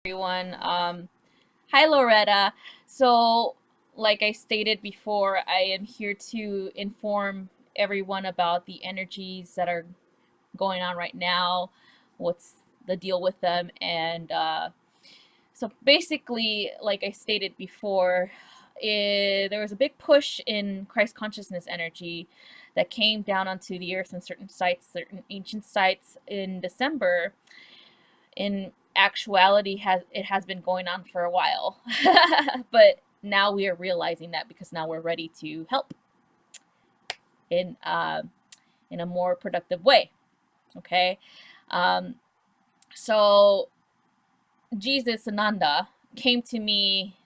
Everyone. Hi, Loretta. So, like I stated before, I am here to inform everyone about the energies that are going on right now, what's the deal with them, and so basically, like I stated before, there was a big push in Christ consciousness energy that came down onto the earth in certain sites, certain ancient sites in December. In actuality, has been going on for a while, but now we are realizing that because now we're ready to help in in a more productive way. Okay, um, so Jesus Sananda came to me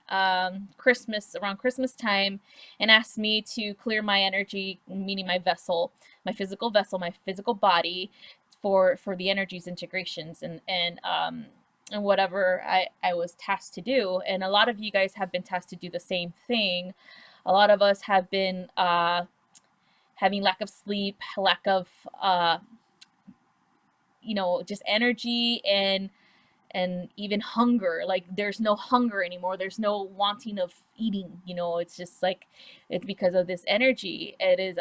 Christmas around Christmas time and asked me to clear my energy, meaning my vessel, my physical body, for the energies integrations and whatever I was tasked to do. And a lot of you guys have been tasked to do the same thing. A lot of us have been having lack of sleep, lack of just energy and even hunger. Like there's no hunger anymore, there's no wanting of eating. It's just like it's because of this energy. It is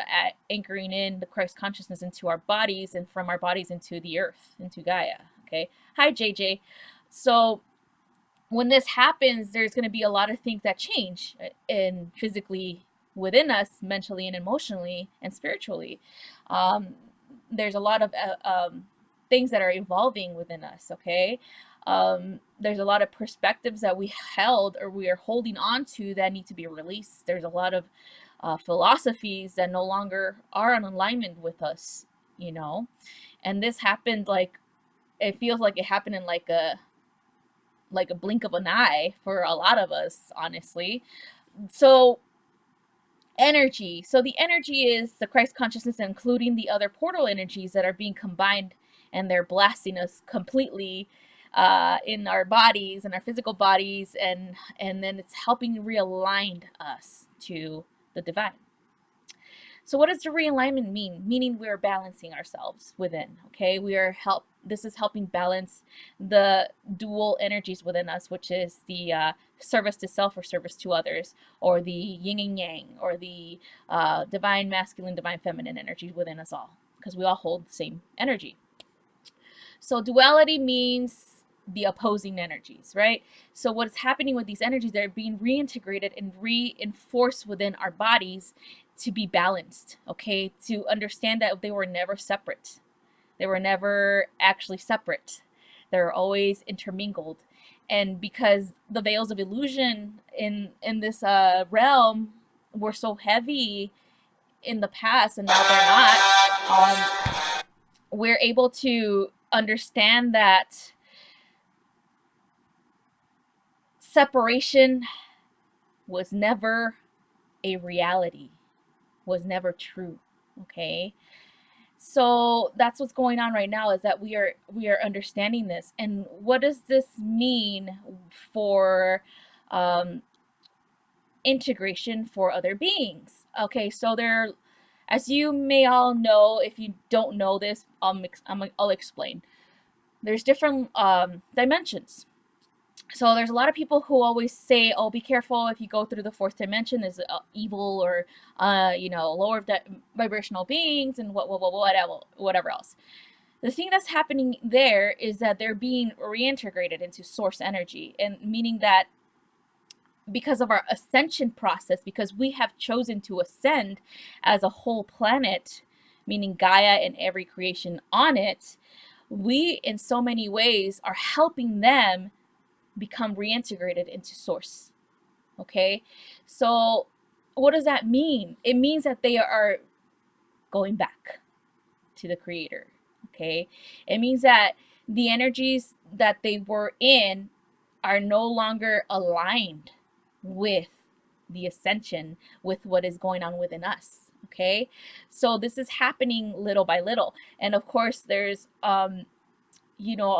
anchoring in the Christ consciousness into our bodies and from our bodies into the earth, into Gaia. Okay, hi JJ. So when this happens, there's going to be a lot of things that change in physically within us, mentally and emotionally and spiritually. um, there's a lot of things that are evolving within us. Okay, there's a lot of perspectives that we held or we are holding on to that need to be released. There's a lot of philosophies that no longer are in alignment with us, and this happened like it feels like it happened in like a blink of an eye for a lot of us, honestly. So energy. So the energy is the Christ consciousness, including the other portal energies that are being combined, and they're blasting us completely in our bodies and our physical bodies, and then it's helping realign us to the divine. So what does the realignment mean? Meaning we are balancing ourselves within. Okay, this is helping balance the dual energies within us, which is the service to self or service to others, or the yin and yang, or the divine masculine, divine feminine energies within us all, because we all hold the same energy. So duality means the opposing energies, right? So what is happening with these energies? They're being reintegrated and reinforced within our bodies to be balanced. Okay, to understand that they were never separate. They were never actually separate. They're always intermingled. And because the veils of illusion in this realm were so heavy in the past, and now they're not, we're able to understand that separation was never a reality, was never true. Okay, so that's what's going on right now, is that we are understanding this. And what does this mean for integration for other beings? Okay, so there, as you may all know, if you don't know this, I'll explain. There's different dimensions. So there's a lot of people who always say, "Oh, be careful if you go through the fourth dimension. There's evil or lower vibrational beings and whatever else." The thing that's happening there is that they're being reintegrated into source energy, and meaning that because of our ascension process, because we have chosen to ascend as a whole planet, meaning Gaia and every creation on it, we in so many ways are helping them become reintegrated into source. Okay, so what does that mean? It means that they are going back to the creator. Okay, it means that the energies that they were in are no longer aligned with the ascension, with what is going on within us. Okay, so this is happening little by little. And of course there's a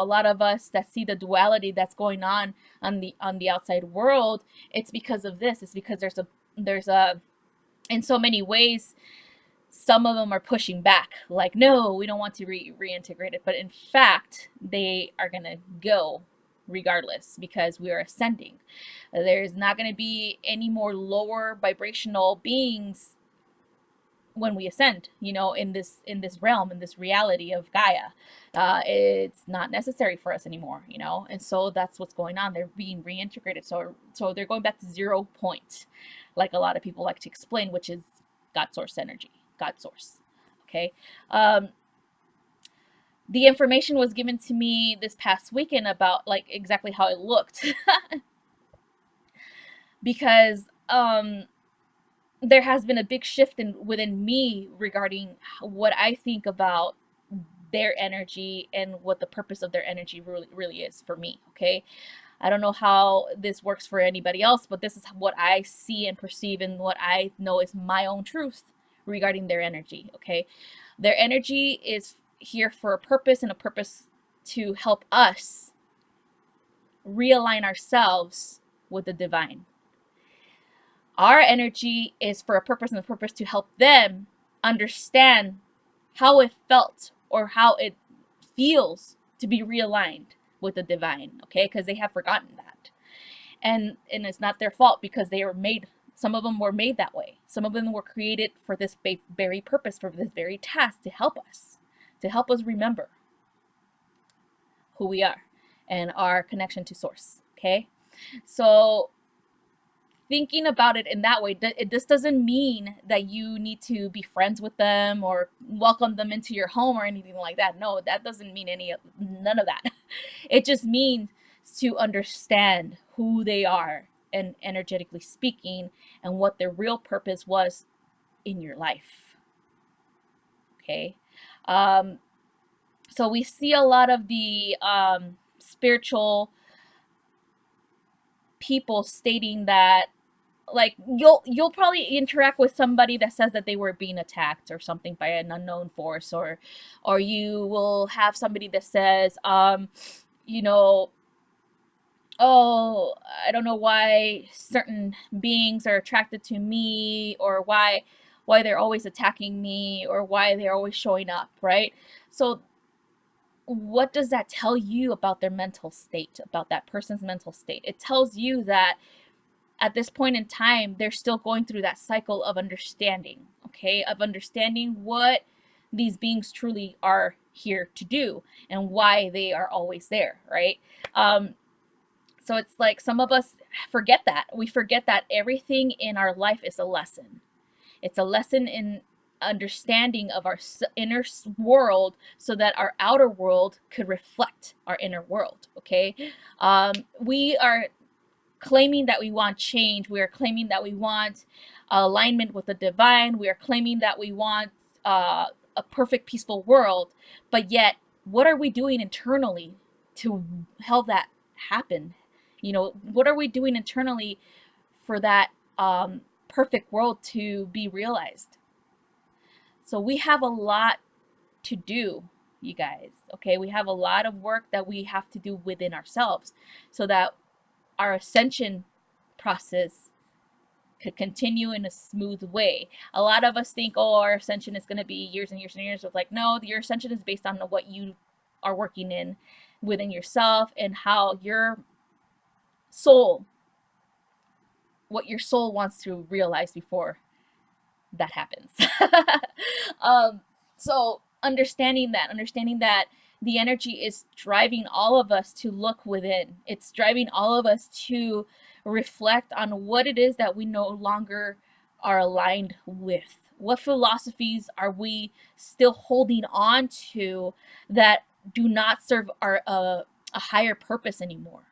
lot of us that see the duality that's going on the outside world. It's because of this. It's because there's a in so many ways, some of them are pushing back, like, no, we don't want to reintegrate it, but in fact they are gonna go regardless, because we are ascending. There's not going to be any more lower vibrational beings when we ascend, in this realm, in this reality of Gaia. It's not necessary for us anymore, and so that's what's going on. They're being reintegrated, so they're going back to 0 point, like a lot of people like to explain, which is God source energy, God source. Okay. The information was given to me this past weekend about like exactly how it looked because there has been a big shift within me regarding what I think about their energy and what the purpose of their energy really is for me. Okay. I don't know how this works for anybody else, but this is what I see and perceive and what I know is my own truth regarding their energy. Okay. Their energy is here for a purpose, and a purpose to help us realign ourselves with the divine. Our energy is for a purpose, and a purpose to help them understand how it felt or how it feels to be realigned with the divine, okay? Because they have forgotten that. And it's not their fault, because they were made, some of them were made that way. Some of them were created for this very purpose, for this very task, to help us remember who we are and our connection to source, okay? So thinking about it in that way, this doesn't mean that you need to be friends with them or welcome them into your home or anything like that. No, that doesn't mean none of that. It just means to understand who they are, and energetically speaking, and what their real purpose was in your life. Okay. So we see a lot of the spiritual people stating that, like, you'll probably interact with somebody that says that they were being attacked or something by an unknown force, or you will have somebody that says, oh, I don't know why certain beings are attracted to me, or why they're always attacking me, or why they're always showing up, right? So what does that tell you about their mental state, about that person's mental state? It tells you that at this point in time, they're still going through that cycle of understanding, okay? Of understanding what these beings truly are here to do and why they are always there, right? So it's like some of us forget that. We forget that everything in our life is a lesson. It's a lesson in understanding of our inner world, so that our outer world could reflect our inner world, okay? We are claiming that we want change. We are claiming that we want alignment with the divine. We are claiming that we want a perfect, peaceful world. But yet, what are we doing internally to help that happen? What are we doing internally for that perfect world to be realized? So we have a lot to do, you guys, okay? We have a lot of work that we have to do within ourselves, so that our ascension process could continue in a smooth way. A lot of us think, oh, our ascension is going to be years and years and years. It's like, no, your ascension is based on what you are working in within yourself, and how your soul, what your soul wants to realize before that happens. So understanding that the energy is driving all of us to look within. It's driving all of us to reflect on what it is that we no longer are aligned with. What philosophies are we still holding on to that do not serve a higher purpose anymore?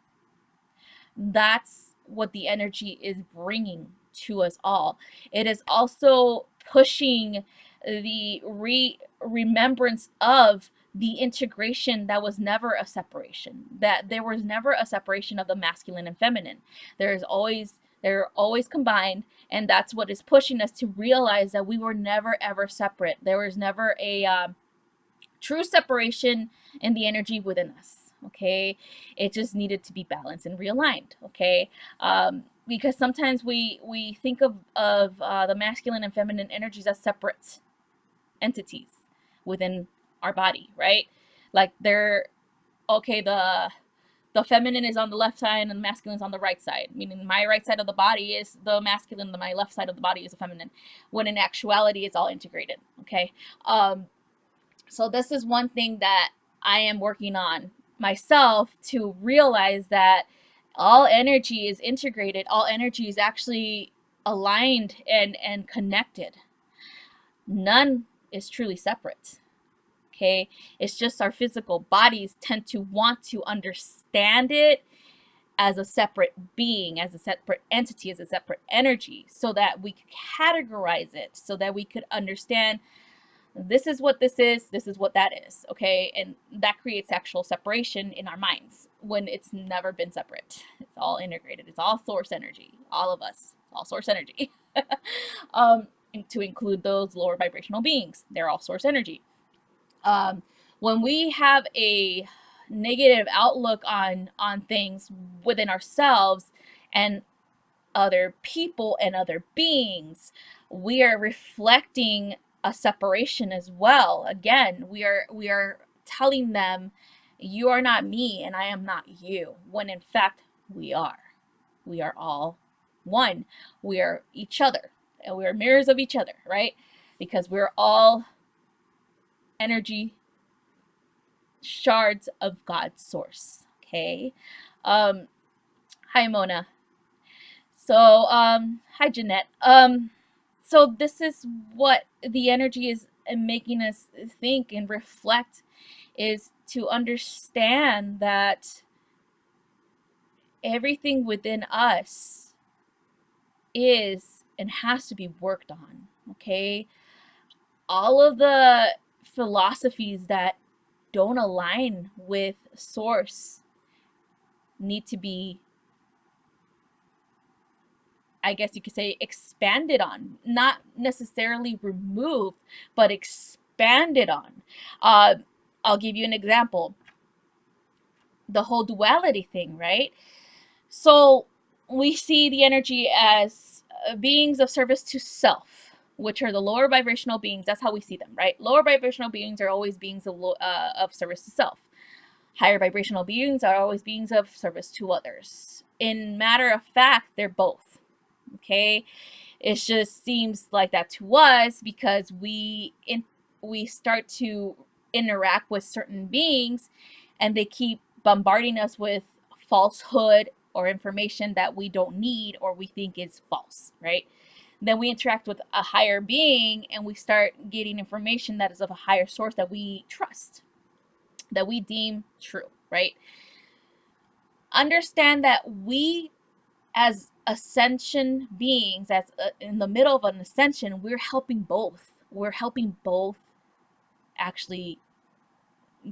That's what the energy is bringing to us all. It is also pushing the remembrance of the integration that was never a separation, that there was never a separation of the masculine and feminine. They're always combined, and that's what is pushing us to realize that we were never ever separate. There was never a true separation in the energy within us, okay? It just needed to be balanced and realigned, okay? Because sometimes we think of the masculine and feminine energies as separate entities within our body, right? Like they're, okay, the the feminine is on the left side and the masculine is on the right side, meaning my right side of the body is the masculine and my left side of the body is the feminine, when in actuality it's all integrated. Okay. So this is one thing that I am working on myself, to realize that all energy is integrated, all energy is actually aligned and connected. None is truly separate. Okay, it's just our physical bodies tend to want to understand it as a separate being, as a separate entity, as a separate energy, so that we could categorize it, so that we could understand this is what this is what that is. Okay, and that creates actual separation in our minds when it's never been separate. It's all integrated. It's all source energy. All of us, all source energy. To include those lower vibrational beings, they're all source energy. When we have a negative outlook on things within ourselves and other people and other beings, we are reflecting a separation as well. Again, we are telling them, you are not me and I am not you, when in fact we are all one. We are each other, and we are mirrors of each other, right? Because we're all energy shards of God's source. Okay. Hi Mona. So hi Jeanette. So this is what the energy is making us think and reflect, is to understand that everything within us is and has to be worked on. Okay. All of the philosophies that don't align with source need to be, I guess you could say, expanded on, not necessarily removed, but expanded on. I'll give you an example. The whole duality thing, right? So we see the energy as beings of service to self, which are the lower vibrational beings. That's how we see them, right? Lower vibrational beings are always beings of service to self. Higher vibrational beings are always beings of service to others. In matter of fact, they're both. Okay, it just seems like that to us because we start to interact with certain beings, and they keep bombarding us with falsehood or information that we don't need or we think is false, right? Then we interact with a higher being and we start getting information that is of a higher source that we trust, that we deem true, right? Understand that we, as ascension beings, as in the middle of an ascension, we're helping both. We're helping both actually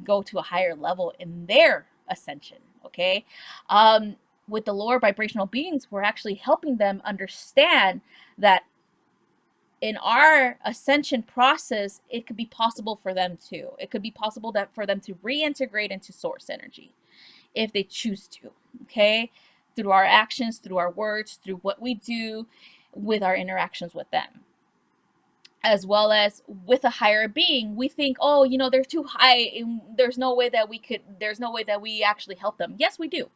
go to a higher level in their ascension. Okay. With the lower vibrational beings, we're actually helping them understand that in our ascension process, it could be possible for them to. It could be possible that for them to reintegrate into source energy if they choose to. Okay. Through our actions, through our words, through what we do with our interactions with them. As well as with a higher being, we think, oh, they're too high and there's no way that we actually help them. Yes, we do.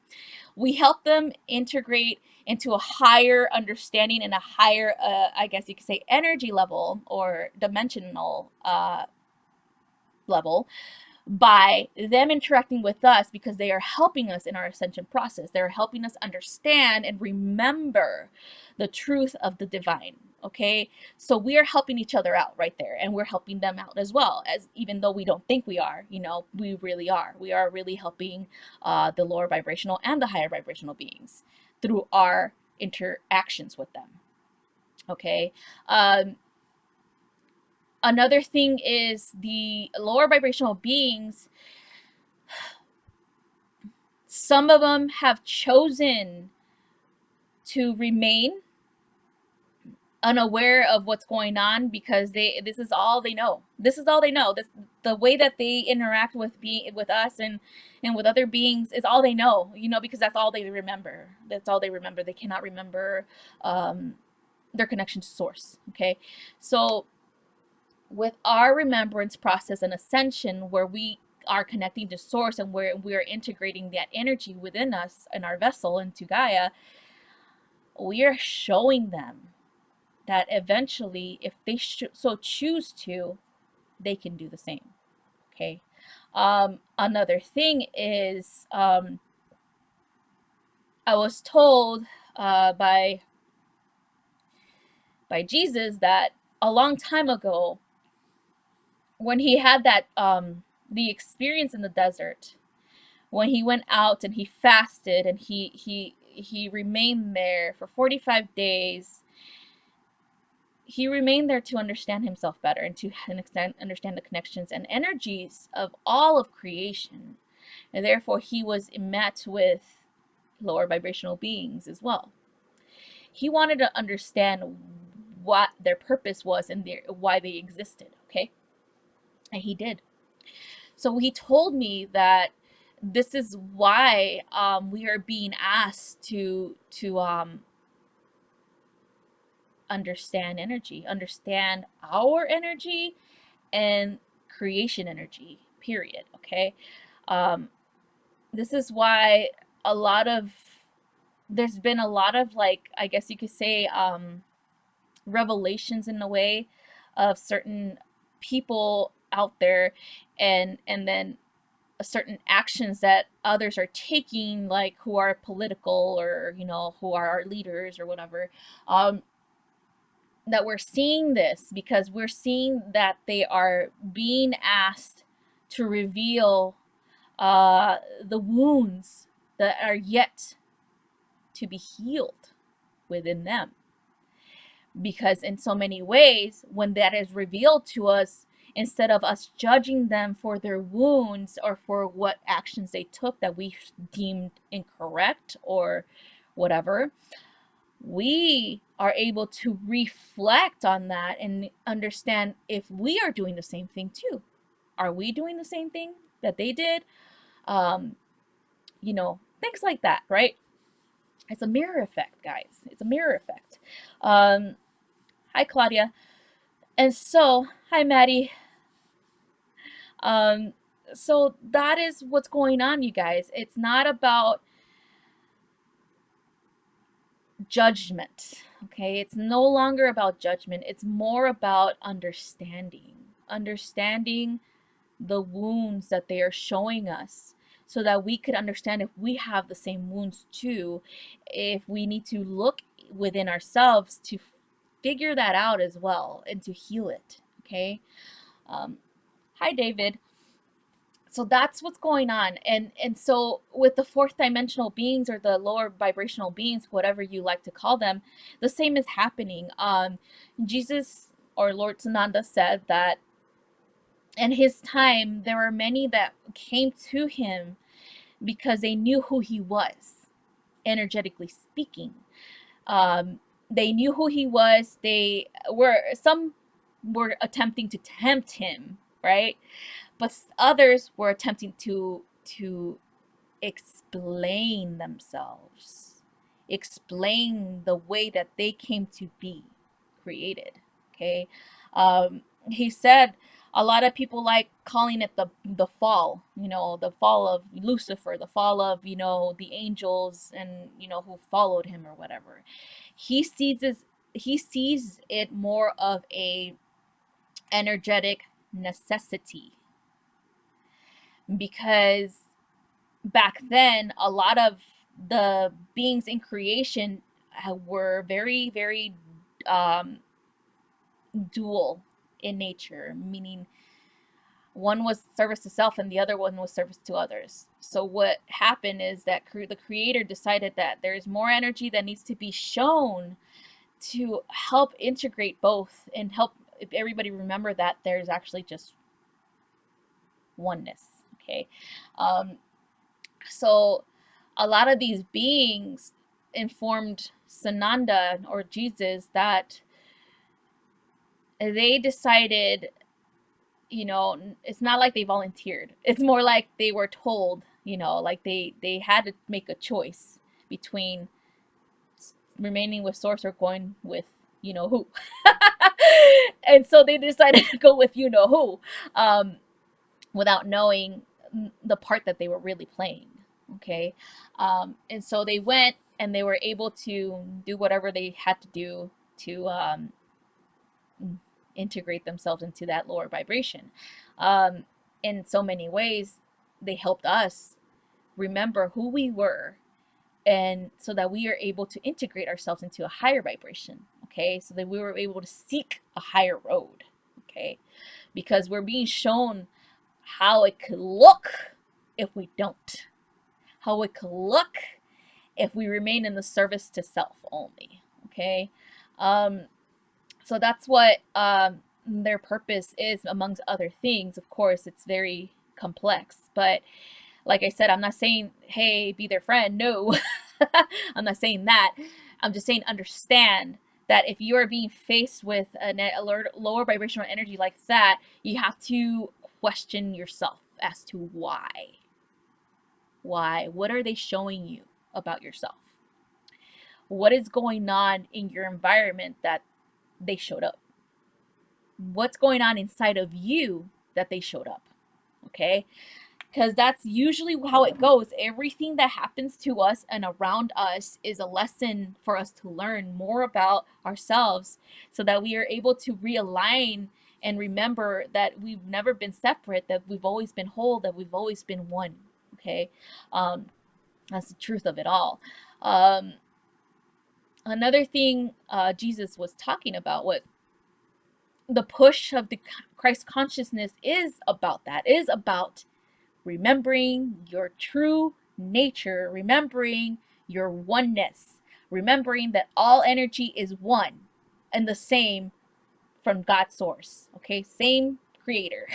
We help them integrate into a higher understanding and a higher, I guess you could say, energy level or dimensional level, by them interacting with us, because they are helping us in our ascension process. They're helping us understand and remember the truth of the divine. Okay, so we are helping each other out right there, and we're helping them out as well, as even though we don't think we are, we really are. We are really helping the lower vibrational and the higher vibrational beings through our interactions with them. Okay. Another thing is the lower vibrational beings, some of them have chosen to remain unaware of what's going on because this is all they know. The way that they interact with us and with other beings is all they know, because that's all they remember. They cannot remember their connection to source. Okay, so with our remembrance process and ascension, where we are connecting to source, and we're integrating that energy within us and our vessel into Gaia, we are showing them that eventually, if they so choose to, they can do the same. Okay. Another thing is, I was told by Jesus that a long time ago, when he had that the experience in the desert, when he went out and he fasted and he remained there for 45 days, he remained there to understand himself better and to understand the connections and energies of all of creation. And therefore, he was met with lower vibrational beings as well. He wanted to understand what their purpose was and why they existed, okay? And he did. So he told me that this is why we are being asked to understand energy, understand our energy and creation energy, period. Okay. This is why there's been a lot of, like, I guess you could say, revelations in a way of certain people out there, and then certain actions that others are taking, like who are political, or who are our leaders or whatever, that we're seeing this because we're seeing that they are being asked to reveal the wounds that are yet to be healed within them. Because in so many ways, when that is revealed to us, instead of us judging them for their wounds or for what actions they took that we deemed incorrect or whatever, we are able to reflect on that and understand if we are doing the same thing too. Are we doing the same thing that they did? Things like that, right? It's a mirror effect, guys. It's a mirror effect. Hi, Claudia. And so, hi, Maddie. So that is what's going on, you guys. It's not about judgment, okay? It's no longer about judgment. It's more about understanding the wounds that they are showing us, so that we could understand if we have the same wounds too, if we need to look within ourselves to figure that out as well and to heal it, okay? Hi, David. So that's what's going on. And so with the fourth dimensional beings, or the lower vibrational beings, whatever you like to call them, the same is happening. Jesus, or Lord Sananda, said that in his time there were many that came to him because they knew who he was, energetically speaking. They knew who he was. Some were attempting to tempt him, right? But others were attempting to explain themselves, explain the way that they came to be created. Okay. He said a lot of people like calling it the fall, the fall of Lucifer, the fall of, the angels, and who followed him or whatever. He sees it more of a energetic necessity, because back then a lot of the beings in creation were very, very dual in nature, meaning one was service to self and the other one was service to others. So what happened is that the creator decided that there's more energy that needs to be shown to help integrate both and help everybody remember that there's actually just oneness. Okay. So a lot of these beings informed Sananda, or Jesus, that they decided, it's not like they volunteered. It's more like they were told, like they had to make a choice between remaining with source or going with who. And so they decided to go with who, without knowing the part that they were really playing. Okay. And so they went and they were able to do whatever they had to do to integrate themselves into that lower vibration. In so many ways, they helped us remember who we were, and so that we are able to integrate ourselves into a higher vibration. Okay. So that we were able to seek a higher road. Okay. Because we're being shown how it could look if we don't, how it could look if we remain in the service to self only. Okay. Um, so that's what their purpose is, amongst other things. Of course, it's very complex, but like I said, I'm not saying, hey, be their friend. No, I'm not saying that. I'm just saying, understand that if you are being faced with a lower vibrational energy like that, you have to question yourself as to why. Why? What are they showing you about yourself? What is going on in your environment that they showed up? What's going on inside of you that they showed up? Okay. Because that's usually how it goes. Everything that happens to us and around us is a lesson for us to learn more about ourselves, so that we are able to realign and remember that we've never been separate, that we've always been whole, that we've always been one. Okay. That's the truth of it all. Another thing Jesus was talking about was the push of the Christ consciousness is about that, is about remembering your true nature, remembering your oneness, remembering that all energy is one and the same from God's source. Okay, same creator.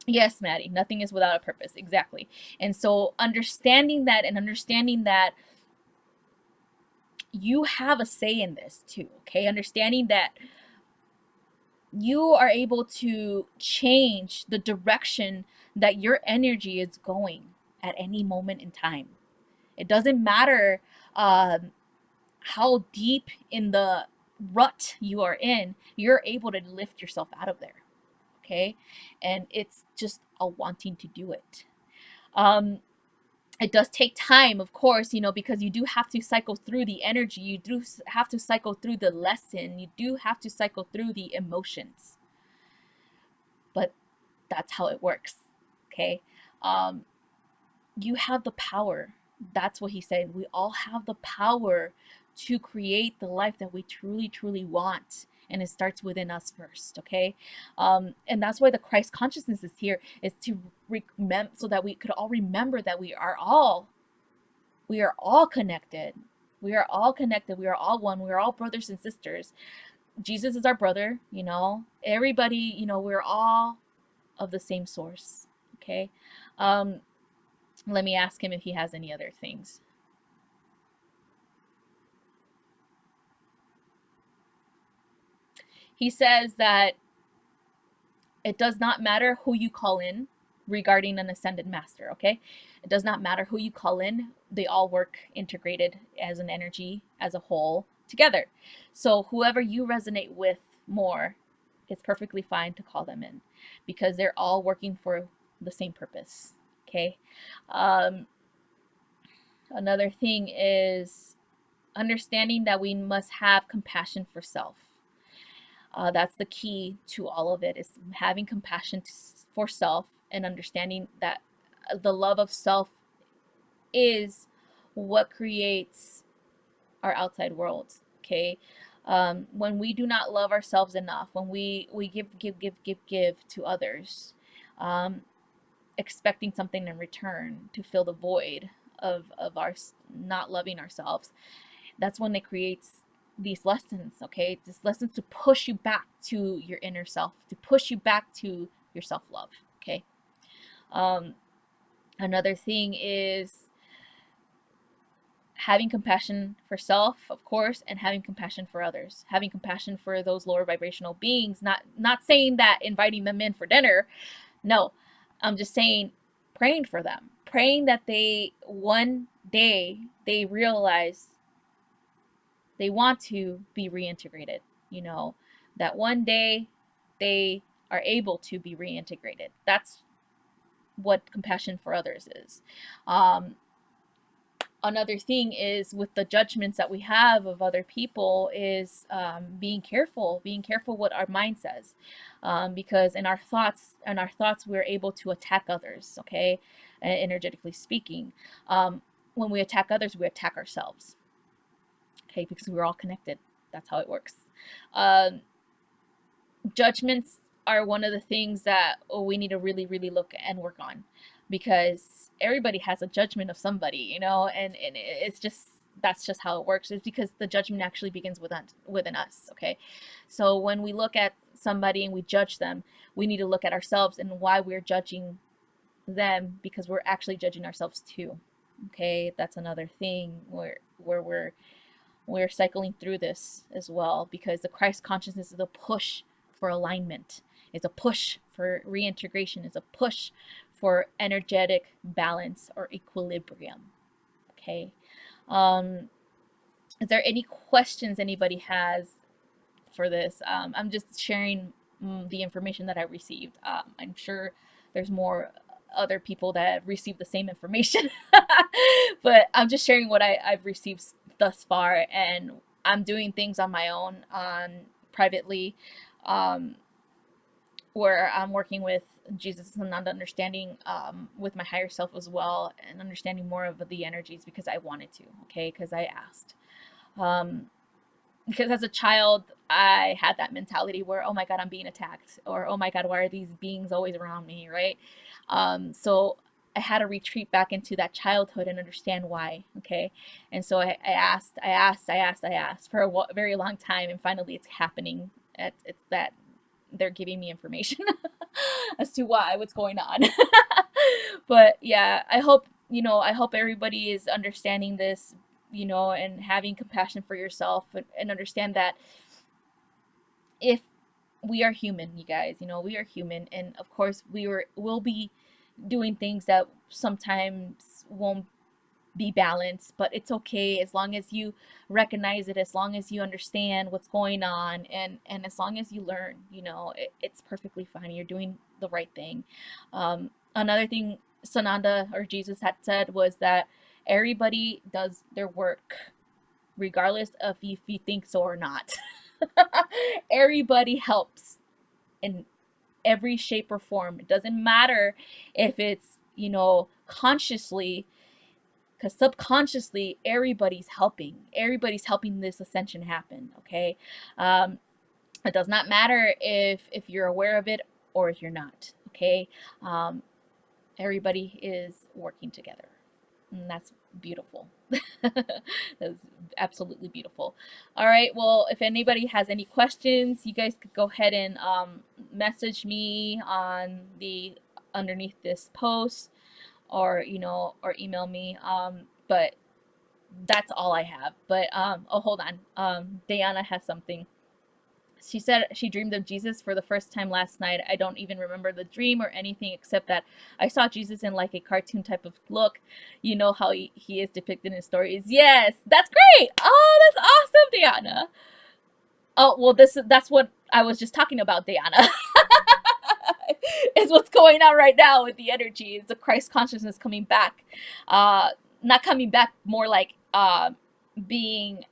Yes, Maddie, nothing is without a purpose. Exactly. And so understanding that, and understanding that you have a say in this too. Okay, understanding that you are able to change the direction that your energy is going at any moment in time. It doesn't matter how deep in the rut you are in, you're able to lift yourself out of there. Okay. And it's just a wanting to do it. It does take time, of course, because you do have to cycle through the energy. You do have to cycle through the lesson. You do have to cycle through the emotions. But that's how it works. Okay. You have the power. That's what he said. We all have the power to create the life that we truly, truly want. And it starts within us first. Okay. And that's why the Christ consciousness is here, is to remember, so that we could all remember that we are all connected. We are all connected. We are all one. We are all brothers and sisters. Jesus is our brother, everybody, we're all of the same source. Okay. Let me ask him if he has any other things. He says that it does not matter who you call in regarding an ascended master. Okay. It does not matter who you call in. They all work integrated as an energy, as a whole, together. So whoever you resonate with more, it's perfectly fine to call them in, because they're all working for the same purpose. Okay. Another thing is understanding that we must have compassion for self. That's the key to all of it, is having compassion for self, and understanding that the love of self is what creates our outside world. Okay. When we do not love ourselves enough, when we give to others, expecting something in return to fill the void of our not loving ourselves, that's when it creates these lessons. Okay, these lessons to push you back to your inner self, to push you back to your self-love. Okay. Another thing is having compassion for self, of course, and having compassion for others, having compassion for those lower vibrational beings. Not saying that inviting them in for dinner. No, I'm just saying praying for them, praying that they one day they realize they want to be reintegrated, that one day they are able to be reintegrated. That's what compassion for others is. Um, Another thing is with the judgments that we have of other people is being careful what our mind says, because in our thoughts we're able to attack others, okay, energetically speaking. When we attack others, we attack ourselves, okay, because we're all connected. That's how it works. um, Judgments are one of the things that we need to really, really look and work on, because everybody has a judgment of somebody, and it's just, that's just how it works. It's because the judgment actually begins within us, okay? So when we look at somebody and we judge them, we need to look at ourselves and why we're judging them, because we're actually judging ourselves too, okay? That's another thing where we're cycling through this as well, because the Christ consciousness is a push for alignment. It's a push for reintegration. It's a push for energetic balance or equilibrium. Okay. Is there any questions anybody has for this? I'm just sharing the information that I received. I'm sure there's more other people that received the same information, but I'm just sharing what I've received thus far, and I'm doing things on my own, privately, um, where I'm working with Jesus and Sananda, understanding with my higher self as well, and understanding more of the energies because I wanted to, okay, because I asked. Um, because as a child, I had that mentality where, oh my God, I'm being attacked, or oh my God, why are these beings always around me, right? So I had to retreat back into that childhood and understand why, okay? And so I asked for a very long time, and finally it's happening. It's that they're giving me information as to what's going on. But yeah, I hope everybody is understanding this, and having compassion for yourself, and understand that if we are human, you guys, we are human, and of course will be doing things that sometimes won't be balanced, but it's okay as long as you recognize it, as long as you understand what's going on, and as long as you learn, it's perfectly fine. You're doing the right thing. Another thing Sananda or Jesus had said was that everybody does their work regardless of if you think so or not. Everybody helps in every shape or form. It doesn't matter if it's, consciously, because subconsciously everybody's helping. Everybody's helping this ascension happen, okay? It does not matter if you're aware of it or if you're not, okay? Everybody is working together, and that's beautiful. That's absolutely beautiful. All right, well, if anybody has any questions, you guys could go ahead and message me on the underneath this post, or or email me. But that's all I have. But oh, hold on. Diana has something. She said she dreamed of Jesus for the first time last night. I don't even remember the dream or anything except that I saw Jesus in like a cartoon type of look. You know how he is depicted in stories. Yes, that's great. Oh, that's awesome, Diana. Oh, well, that's what I was just talking about, Diana. Is what's going on right now with the energy. It's the Christ consciousness coming back. Not coming back, more like being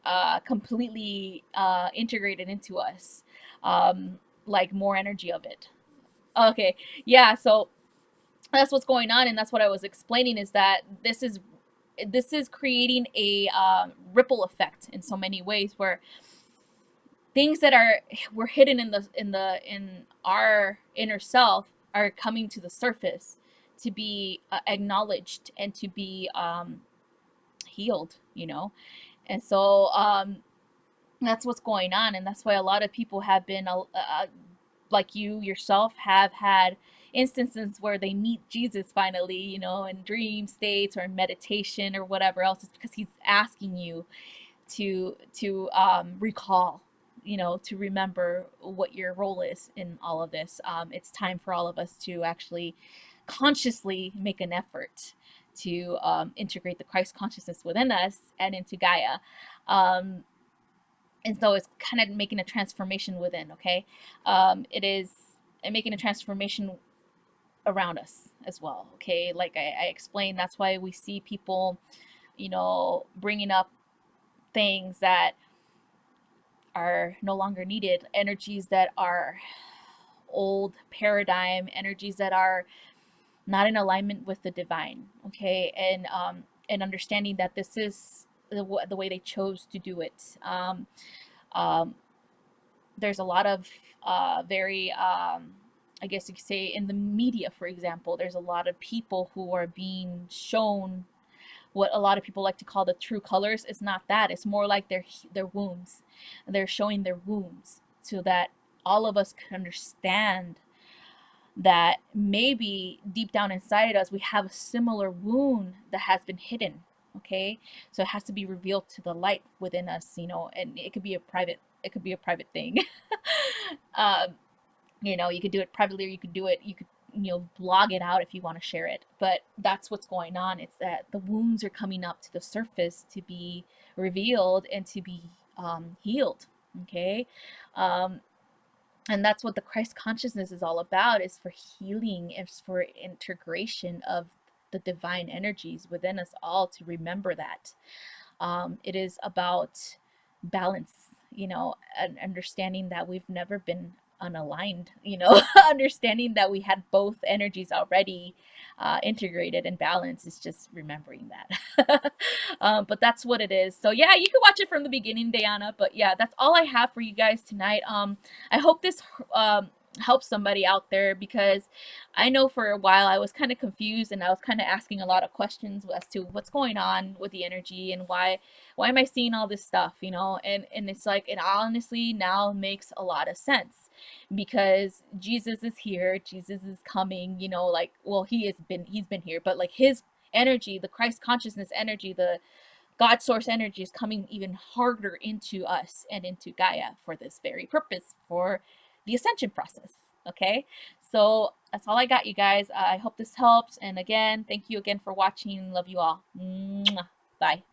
completely integrated into us, like more energy of it. Okay, yeah, so that's what's going on, and that's what I was explaining, is that this is creating a ripple effect in so many ways, where things that were hidden in our inner self are coming to the surface to be acknowledged and to be healed, and so that's what's going on, and that's why a lot of people have been like you yourself have had instances where they meet Jesus finally, in dream states or in meditation or whatever else. It's because he's asking you to recall, to remember what your role is in all of this. It's time for all of us to actually consciously make an effort to integrate the Christ consciousness within us and into Gaia. And so it's kind of making a transformation within, okay? It is making a transformation around us as well. Okay, like I explained, that's why we see people, you know, bringing up things that are no longer needed, energies that are old paradigm, energies that are not in alignment with the divine. Okay, and understanding that this is the way they chose to do it. Um, there's a lot of very I guess you could say in the media, for example, there's a lot of people who are being shown what a lot of people like to call the true colors. It's not that. It's more like their wounds. They're showing their wounds so that all of us can understand that maybe deep down inside us we have a similar wound that has been hidden. Okay, so it has to be revealed to the light within us, you know, and it could be a private thing. um, you know, you could do it privately, or you could, you know, blog it out if you want to share it. But that's what's going on. It's that the wounds are coming up to the surface to be revealed and to be healed. Okay, um, and that's what the Christ consciousness is all about. Is for healing. It's for integration of the divine energies within us all, to remember that it is about balance, you know, and understanding that we've never been unaligned, you know, understanding that we had both energies already integrated and balanced. Is just remembering that. But that's what it is. So yeah, you can watch it from the beginning, Diana. But yeah, that's all I have for you guys tonight. I hope this helps somebody out there, because I know for a while I was kind of confused, and I was kind of asking a lot of questions as to what's going on with the energy, and why am I seeing all this stuff, you know? And it's like, it honestly now makes a lot of sense, because Jesus is here, Jesus is coming, you know, like, well, he's been here, but like his energy, the Christ consciousness energy, the God source energy is coming even harder into us and into Gaia for this very purpose, for the ascension process. Okay, so that's all I got, you guys. I hope this helps, and again, thank you again for watching. Love you all. Mwah. Bye.